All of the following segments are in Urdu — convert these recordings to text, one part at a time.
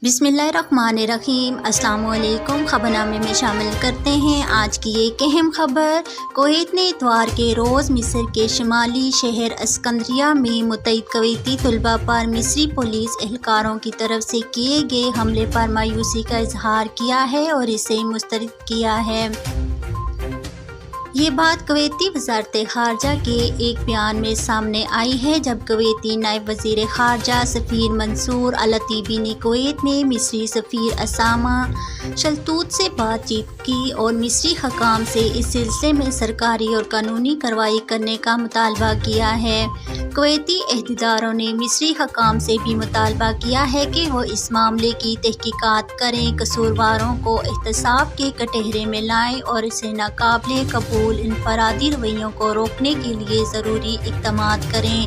بسم اللہ الرحمن الرحیم۔ السلام علیکم۔ خبرنامے میں شامل کرتے ہیں آج کی ایک اہم خبر۔ کویت نے اتوار کے روز مصر کے شمالی شہر اسکندریہ میں متعدد کویتی طلباء پر مصری پولیس اہلکاروں کی طرف سے کیے گئے حملے پر مایوسی کا اظہار کیا ہے اور اسے مسترد کیا ہے۔ یہ بات کویتی وزارت خارجہ کے ایک بیان میں سامنے آئی ہے جب کویتی نائب وزیر خارجہ سفیر منصور العتیبی نے کویت میں مصری سفیر اسامہ شلتوت سے بات چیت کی اور مصری حکام سے اس سلسلے میں سرکاری اور قانونی کارروائی کرنے کا مطالبہ کیا ہے۔ کویتی عہدیداروں نے مصری حکام سے بھی مطالبہ کیا ہے کہ وہ اس معاملے کی تحقیقات کریں، قصورواروں کو احتساب کے کٹہرے میں لائیں اور اسے ناقابل قبول انفرادی رویوں کو روکنے کے لیے ضروری اقدامات کریں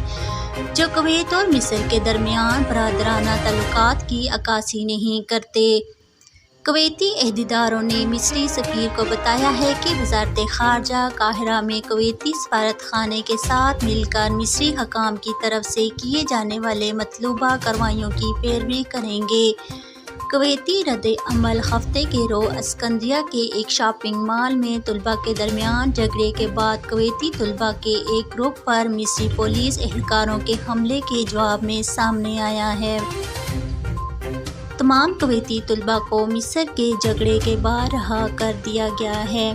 جو کویت اور مصر کے درمیان برادرانہ تعلقات کی عکاسی نہیں کرتے۔ کویتی عہدیداروں نے مصری سفیر کو بتایا ہے کہ وزارت خارجہ قاہرہ میں کویتی سفارت خانے کے ساتھ مل کر مصری حکام کی طرف سے کیے جانے والے مطلوبہ کارروائیوں کی پیروی کریں گے۔ کویتی رد عمل ہفتے کے روز اسکندریہ کے ایک شاپنگ مال میں طلباء کے درمیان جھگڑے کے بعد کویتی طلباء کے ایک گروپ پر مصری پولیس اہلکاروں کے حملے کے جواب میں سامنے آیا ہے۔ تمام کویتی طلباء کو مصر کے جھگڑے کے بعد رہا کر دیا گیا ہے۔